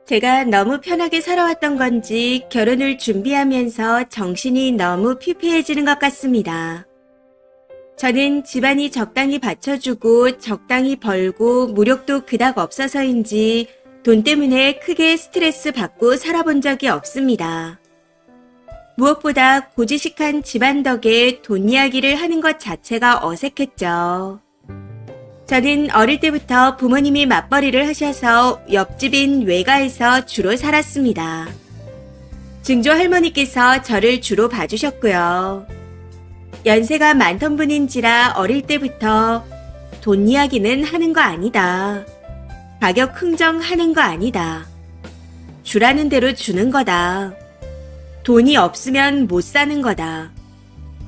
제가 너무 편하게 살아왔던 건지 결혼을 준비하면서 정신이 너무 피폐해지는 것 같습니다. 저는 집안이 적당히 받쳐주고 적당히 벌고 무력도 그닥 없어서인지 돈 때문에 크게 스트레스 받고 살아본 적이 없습니다. 무엇보다 고지식한 집안 덕에 돈 이야기를 하는 것 자체가 어색했죠. 저는 어릴 때부터 부모님이 맞벌이를 하셔서 옆집인 외가에서 주로 살았습니다. 증조 할머니께서 저를 주로 봐주셨고요. 연세가 많던 분인지라 어릴 때부터 돈 이야기는 하는 거 아니다. 가격 흥정하는 거 아니다. 주라는 대로 주는 거다. 돈이 없으면 못 사는 거다.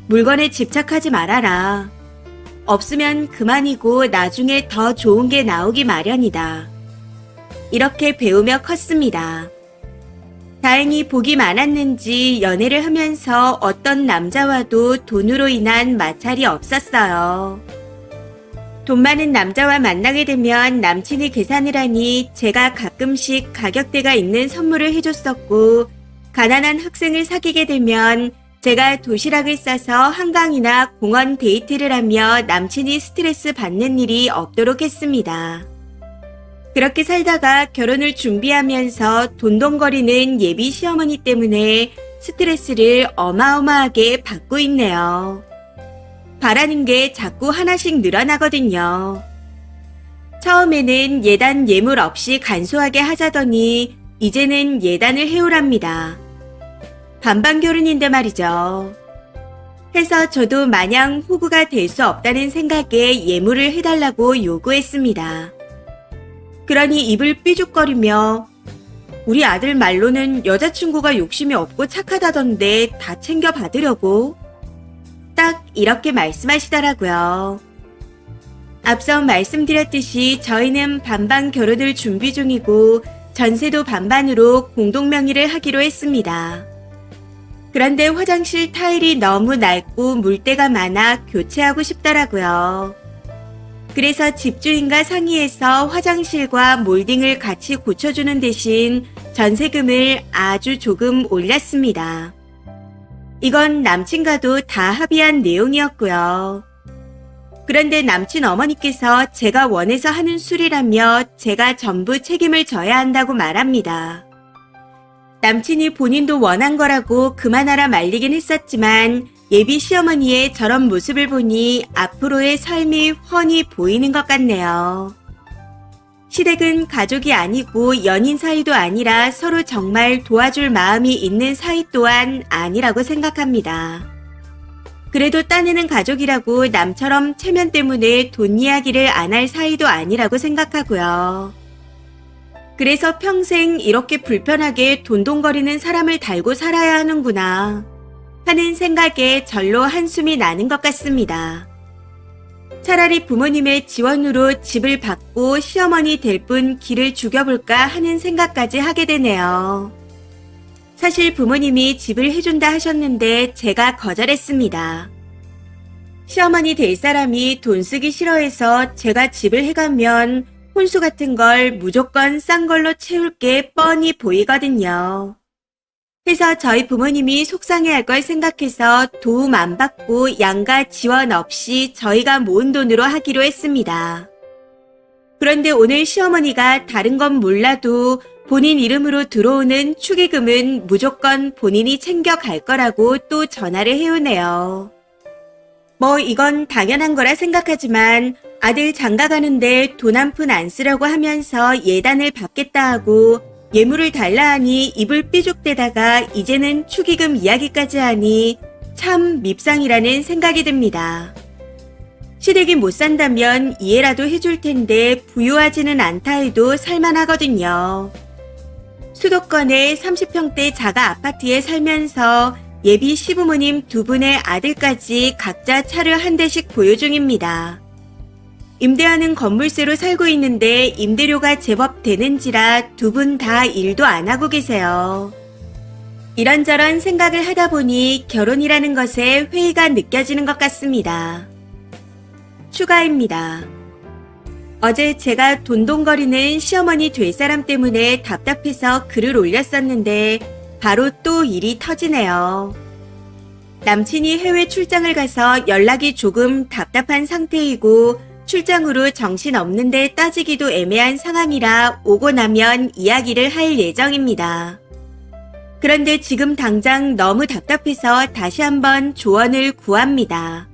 물건에 집착하지 말아라. 없으면 그만이고 나중에 더 좋은 게 나오기 마련이다. 이렇게 배우며 컸습니다. 다행히 복이 많았는지 연애를 하면서 어떤 남자와도 돈으로 인한 마찰이 없었어요. 돈 많은 남자와 만나게 되면 남친이 계산을 하니 제가 가끔씩 가격대가 있는 선물을 해줬었고, 가난한 학생을 사귀게 되면 제가 도시락을 싸서 한강이나 공원 데이트를 하며 남친이 스트레스 받는 일이 없도록 했습니다. 그렇게 살다가 결혼을 준비하면서 돈돈거리는 예비 시어머니 때문에 스트레스를 어마어마하게 받고 있네요. 바라는 게 자꾸 하나씩 늘어나거든요. 처음에는 예단 예물 없이 간소하게 하자더니 이제는 예단을 해오랍니다. 반반 결혼인데 말이죠. 해서 저도 마냥 호구가 될 수 없다는 생각에 예물을 해달라고 요구했습니다. 그러니 입을 삐죽거리며 우리 아들 말로는 여자친구가 욕심이 없고 착하다던데 다 챙겨 받으려고 딱 이렇게 말씀하시더라고요. 앞서 말씀드렸듯이 저희는 반반 결혼을 준비 중이고 전세도 반반으로 공동명의를 하기로 했습니다. 그런데 화장실 타일이 너무 낡고 물때가 많아 교체하고 싶더라고요. 그래서 집주인과 상의해서 화장실과 몰딩을 같이 고쳐주는 대신 전세금을 아주 조금 올렸습니다. 이건 남친과도 다 합의한 내용이었고요. 그런데 남친 어머니께서 제가 원해서 하는 술이라며 제가 전부 책임을 져야 한다고 말합니다. 남친이 본인도 원한 거라고 그만하라 말리긴 했었지만 예비 시어머니의 저런 모습을 보니 앞으로의 삶이 훤히 보이는 것 같네요. 시댁은 가족이 아니고 연인 사이도 아니라 서로 정말 도와줄 마음이 있는 사이 또한 아니라고 생각합니다. 그래도 딴에는 가족이라고 남처럼 체면 때문에 돈 이야기를 안 할 사이도 아니라고 생각하고요. 그래서 평생 이렇게 불편하게 돈돈거리는 사람을 달고 살아야 하는구나 하는 생각에 절로 한숨이 나는 것 같습니다. 차라리 부모님의 지원으로 집을 받고 시어머니 될 뿐 기를 죽여볼까 하는 생각까지 하게 되네요. 사실 부모님이 집을 해준다 하셨는데 제가 거절했습니다. 시어머니 될 사람이 돈 쓰기 싫어해서 제가 집을 해가면 혼수 같은 걸 무조건 싼 걸로 채울 게 뻔히 보이거든요. 해서 저희 부모님이 속상해할 걸 생각해서 도움 안 받고 양가 지원 없이 저희가 모은 돈으로 하기로 했습니다. 그런데 오늘 시어머니가 다른 건 몰라도 본인 이름으로 들어오는 축의금은 무조건 본인이 챙겨갈 거라고 또 전화를 해오네요. 뭐 이건 당연한 거라 생각하지만 아들 장가 가는데 돈 한 푼 안 쓰려고 하면서 예단을 받겠다 하고 예물을 달라 하니 입을 삐죽대다가 이제는 축의금 이야기까지 하니 참 밉상이라는 생각이 듭니다. 시댁이 못 산다면 이해라도 해줄 텐데 부유하지는 않다 해도 살만하거든요. 수도권의 30평대 자가 아파트에 살면서 예비 시부모님 두 분의 아들까지 각자 차를 한 대씩 보유 중입니다. 임대하는 건물세로 살고 있는데 임대료가 제법 되는지라 두 분 다 일도 안 하고 계세요. 이런저런 생각을 하다 보니 결혼이라는 것에 회의가 느껴지는 것 같습니다. 추가입니다. 어제 제가 돈동거리는 시어머니 될 사람 때문에 답답해서 글을 올렸었는데 바로 또 일이 터지네요. 남친이 해외 출장을 가서 연락이 조금 답답한 상태이고 출장으로 정신없는데 따지기도 애매한 상황이라 오고 나면 이야기를 할 예정입니다. 그런데 지금 당장 너무 답답해서 다시 한번 조언을 구합니다.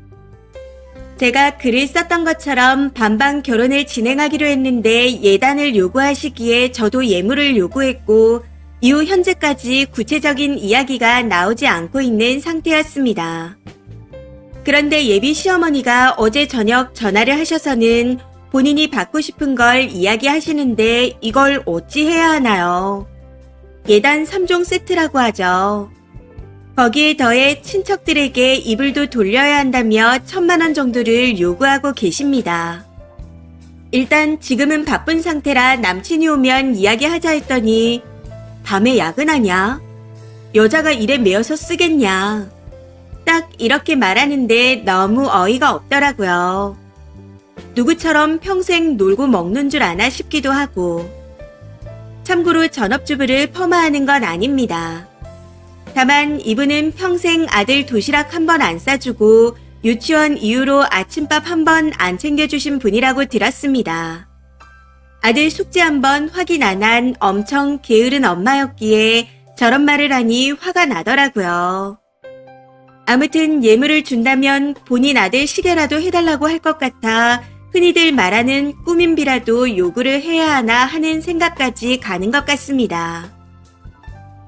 제가 글을 썼던 것처럼 반반 결혼을 진행하기로 했는데 예단을 요구하시기에 저도 예물을 요구했고 이후 현재까지 구체적인 이야기가 나오지 않고 있는 상태였습니다. 그런데 예비 시어머니가 어제 저녁 전화를 하셔서는 본인이 받고 싶은 걸 이야기하시는데 이걸 어찌 해야 하나요? 예단 3종 세트라고 하죠. 거기에 더해 친척들에게 이불도 돌려야 한다며 1,000만 원 정도를 요구하고 계십니다. 일단 지금은 바쁜 상태라 남친이 오면 이야기하자 했더니 밤에 야근하냐? 여자가 일에 매여서 쓰겠냐? 딱 이렇게 말하는데 너무 어이가 없더라고요. 누구처럼 평생 놀고 먹는 줄 아나 싶기도 하고. 참고로 전업주부를 폄하하는 건 아닙니다. 다만 이분은 평생 아들 도시락 한 번 안 싸주고 유치원 이후로 아침밥 한 번 안 챙겨주신 분이라고 들었습니다. 아들 숙제 한 번 확인 안 한 엄청 게으른 엄마였기에 저런 말을 하니 화가 나더라고요. 아무튼 예물을 준다면 본인 아들 시계라도 해달라고 할 것 같아 흔히들 말하는 꾸민비라도 요구를 해야 하나 하는 생각까지 가는 것 같습니다.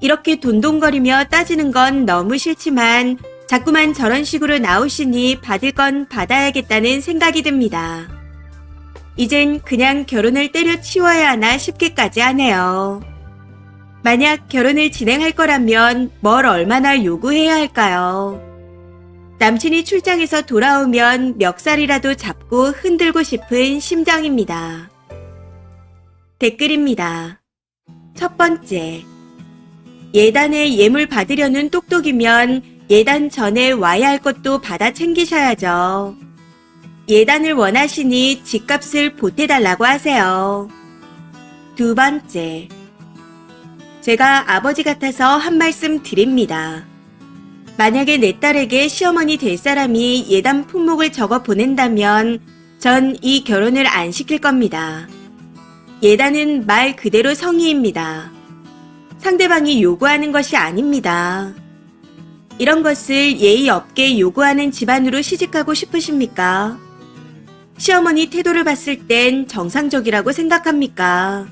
이렇게 돈동거리며 따지는 건 너무 싫지만 자꾸만 저런 식으로 나오시니 받을 건 받아야겠다는 생각이 듭니다. 이젠 그냥 결혼을 때려치워야 하나 싶기까지 하네요. 만약 결혼을 진행할 거라면 뭘 얼마나 요구해야 할까요? 남친이 출장에서 돌아오면 멱살이라도 잡고 흔들고 싶은 심정입니다. 댓글입니다. 첫 번째. 예단에 예물 받으려는 똑똑이면 예단 전에 와야 할 것도 받아 챙기셔야죠. 예단을 원하시니 집값을 보태달라고 하세요. 두 번째. 제가 아버지 같아서 한 말씀 드립니다. 만약에 내 딸에게 시어머니 될 사람이 예단 품목을 적어 보낸다면 전 이 결혼을 안 시킬 겁니다. 예단은 말 그대로 성의입니다. 상대방이 요구하는 것이 아닙니다. 이런 것을 예의 없게 요구하는 집안으로 시집가고 싶으십니까? 시어머니 태도를 봤을 땐 정상적이라고 생각합니까?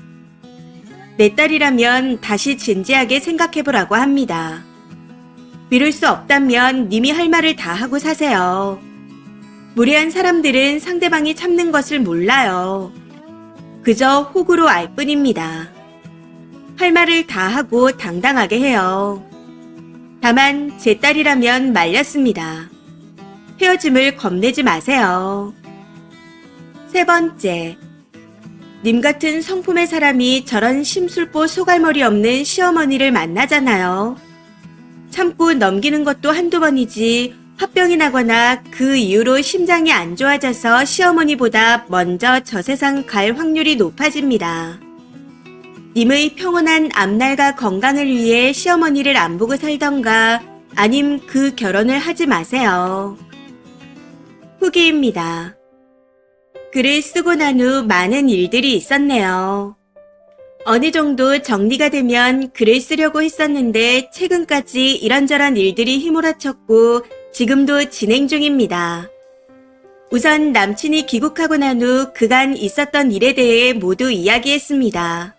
내 딸이라면 다시 진지하게 생각해보라고 합니다. 미룰 수 없다면 님이 할 말을 다 하고 사세요. 무례한 사람들은 상대방이 참는 것을 몰라요. 그저 호구로 알 뿐입니다. 할 말을 다 하고 당당하게 해요. 다만 제 딸이라면 말렸습니다. 헤어짐을 겁내지 마세요. 세 번째. 님 같은 성품의 사람이 저런 심술보 소갈머리 없는 시어머니를 만나잖아요. 참고 넘기는 것도 한두 번이지 화병이 나거나 그 이후로 심장이 안 좋아져서 시어머니보다 먼저 저 세상 갈 확률이 높아집니다. 님의 평온한 앞날과 건강을 위해 시어머니를 안 보고 살던가 아님 그 결혼을 하지 마세요. 후기입니다. 글을 쓰고 난 후 많은 일들이 있었네요. 어느 정도 정리가 되면 글을 쓰려고 했었는데 최근까지 이런저런 일들이 휘몰아쳤고 지금도 진행 중입니다. 우선 남친이 귀국하고 난 후 그간 있었던 일에 대해 모두 이야기했습니다.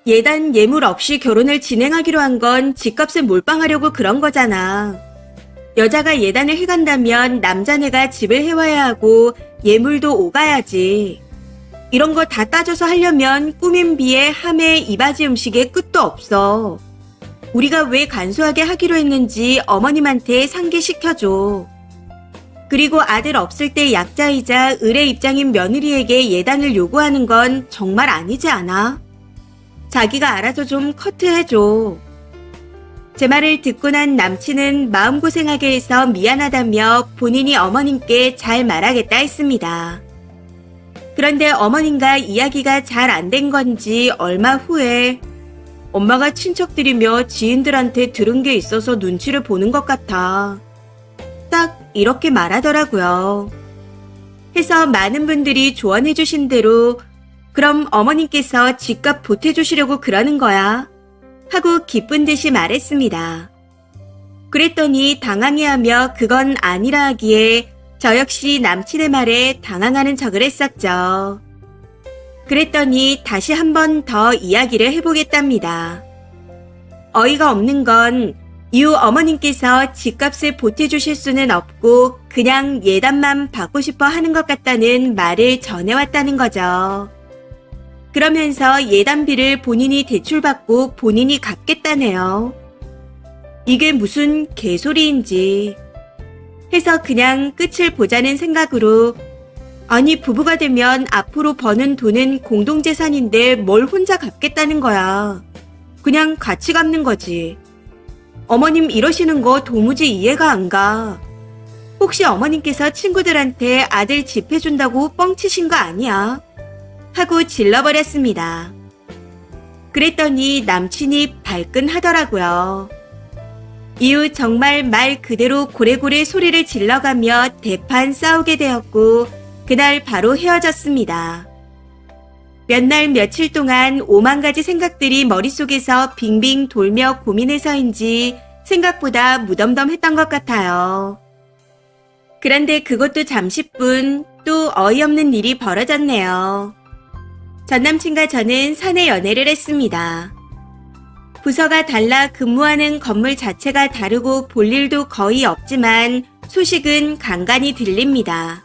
예단 예물 없이 결혼을 진행하기로 한 건 집값을 몰빵하려고 그런 거잖아. 여자가 예단을 해간다면 남자네가 집을 해와야 하고 예물도 오가야지. 이런 거 다 따져서 하려면 꾸민비에 함에 이바지 음식에 끝도 없어. 우리가 왜 간소하게 하기로 했는지 어머님한테 상기시켜줘. 그리고 아들 없을 때 약자이자 을의 입장인 며느리에게 예단을 요구하는 건 정말 아니지 않아? 자기가 알아서 좀 커트해줘. 제 말을 듣고 난 남친은 마음고생하게 해서 미안하다며 본인이 어머님께 잘 말하겠다 했습니다. 그런데 어머님과 이야기가 잘 안 된 건지 얼마 후에 엄마가 친척들이며 지인들한테 들은 게 있어서 눈치를 보는 것 같아. 딱 이렇게 말하더라고요. 해서 많은 분들이 조언해 주신 대로 그럼 어머님께서 집값 보태주시려고 그러는 거야. 하고 기쁜 듯이 말했습니다. 그랬더니 당황해하며 그건 아니라 하기에 저 역시 남친의 말에 당황하는 척을 했었죠. 그랬더니 다시 한 번 더 이야기를 해보겠답니다. 어이가 없는 건 이후 어머님께서 집값을 보태주실 수는 없고 그냥 예단만 받고 싶어 하는 것 같다는 말을 전해왔다는 거죠. 그러면서 예단비를 본인이 대출받고 본인이 갚겠다네요. 이게 무슨 개소리인지 해서 그냥 끝을 보자는 생각으로 아니 부부가 되면 앞으로 버는 돈은 공동재산인데 뭘 혼자 갚겠다는 거야. 그냥 같이 갚는 거지. 어머님 이러시는 거 도무지 이해가 안 가. 혹시 어머님께서 친구들한테 아들 집 해준다고 뻥치신 거 아니야? 하고 질러버렸습니다. 그랬더니 남친이 발끈하더라고요. 이후 정말 말 그대로 고래고래 소리를 질러가며 대판 싸우게 되었고 그날 바로 헤어졌습니다. 몇 날 며칠 동안 오만 가지 생각들이 머릿속에서 빙빙 돌며 고민해서인지 생각보다 무덤덤했던 것 같아요. 그런데 그것도 잠시뿐 또 어이없는 일이 벌어졌네요. 전남친과 저는 사내 연애를 했습니다. 부서가 달라 근무하는 건물 자체가 다르고 볼 일도 거의 없지만 소식은 간간히 들립니다.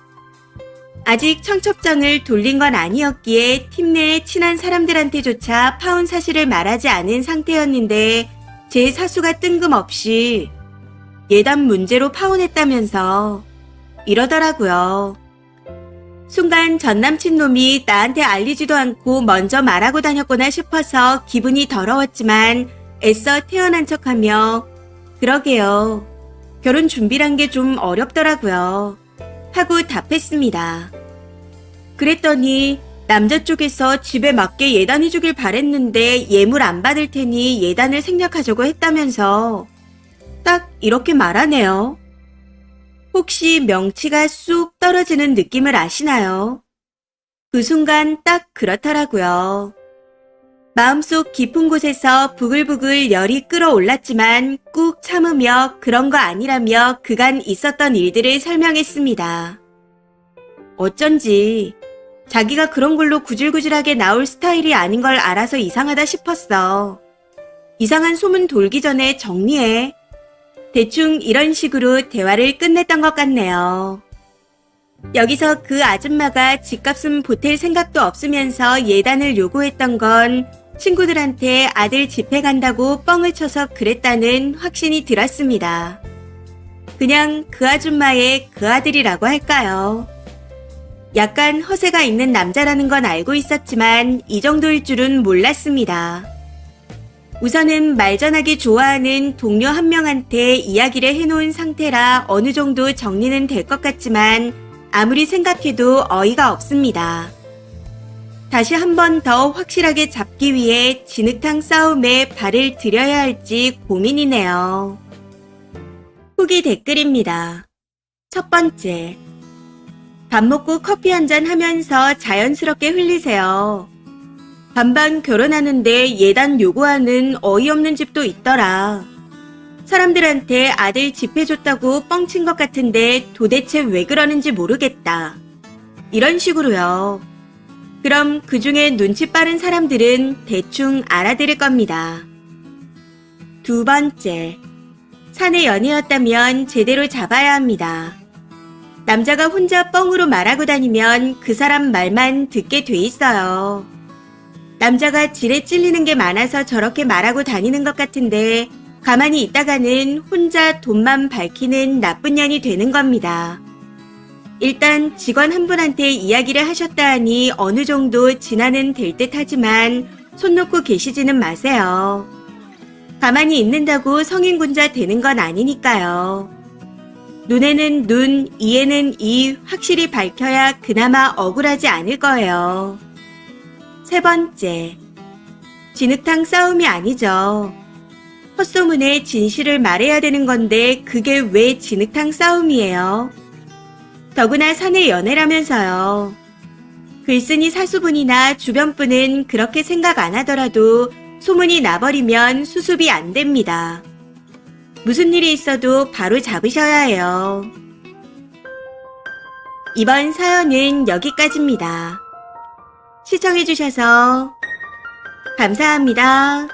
아직 청첩장을 돌린 건 아니었기에 팀 내의 친한 사람들한테조차 파혼 사실을 말하지 않은 상태였는데 제 사수가 뜬금없이 예단 문제로 파혼했다면서 이러더라고요. 순간 전남친 놈이 나한테 알리지도 않고 먼저 말하고 다녔구나 싶어서 기분이 더러웠지만 애써 태어난 척하며 그러게요. 결혼 준비란 게 좀 어렵더라고요. 하고 답했습니다. 그랬더니 남자 쪽에서 집에 맞게 예단해 주길 바랬는데 예물 안 받을 테니 예단을 생략하자고 했다면서 딱 이렇게 말하네요. 혹시 명치가 쑥 떨어지는 느낌을 아시나요? 그 순간 딱 그렇더라고요. 마음속 깊은 곳에서 부글부글 열이 끓어올랐지만 꾹 참으며 그런 거 아니라며 그간 있었던 일들을 설명했습니다. 어쩐지 자기가 그런 걸로 구질구질하게 나올 스타일이 아닌 걸 알아서 이상하다 싶었어. 이상한 소문 돌기 전에 정리해. 대충 이런 식으로 대화를 끝냈던 것 같네요. 여기서 그 아줌마가 집값은 보탤 생각도 없으면서 예단을 요구했던 건 친구들한테 아들 집회 간다고 뻥을 쳐서 그랬다는 확신이 들었습니다. 그냥 그 아줌마의 그 아들이라고 할까요? 약간 허세가 있는 남자라는 건 알고 있었지만 이 정도일 줄은 몰랐습니다. 우선은 말 전하기 좋아하는 동료 한 명한테 이야기를 해놓은 상태라 어느 정도 정리는 될 것 같지만 아무리 생각해도 어이가 없습니다. 다시 한 번 더 확실하게 잡기 위해 진흙탕 싸움에 발을 들여야 할지 고민이네요. 후기 댓글입니다. 첫 번째, 밥 먹고 커피 한잔 하면서 자연스럽게 흘리세요. 반반 결혼하는데 예단 요구하는 어이없는 집도 있더라. 사람들한테 아들 집해줬다고 뻥친 것 같은데 도대체 왜 그러는지 모르겠다. 이런 식으로요. 그럼 그 중에 눈치 빠른 사람들은 대충 알아들을 겁니다. 두 번째, 사내 연애였다면 제대로 잡아야 합니다. 남자가 혼자 뻥으로 말하고 다니면 그 사람 말만 듣게 돼 있어요. 남자가 질에 찔리는 게 많아서 저렇게 말하고 다니는 것 같은데 가만히 있다가는 혼자 돈만 밝히는 나쁜 년이 되는 겁니다. 일단 직원 한 분한테 이야기를 하셨다 하니 어느 정도 진화는 될 듯 하지만 손 놓고 계시지는 마세요. 가만히 있는다고 성인군자 되는 건 아니니까요. 눈에는 눈, 이에는 이 확실히 밝혀야 그나마 억울하지 않을 거예요. 세 번째, 진흙탕 싸움이 아니죠. 헛소문에 진실을 말해야 되는 건데 그게 왜 진흙탕 싸움이에요? 더구나 사내 연애라면서요. 글쓴이 사수분이나 주변 분은 그렇게 생각 안 하더라도 소문이 나버리면 수습이 안 됩니다. 무슨 일이 있어도 바로 잡으셔야 해요. 이번 사연은 여기까지입니다. 시청해주셔서 감사합니다.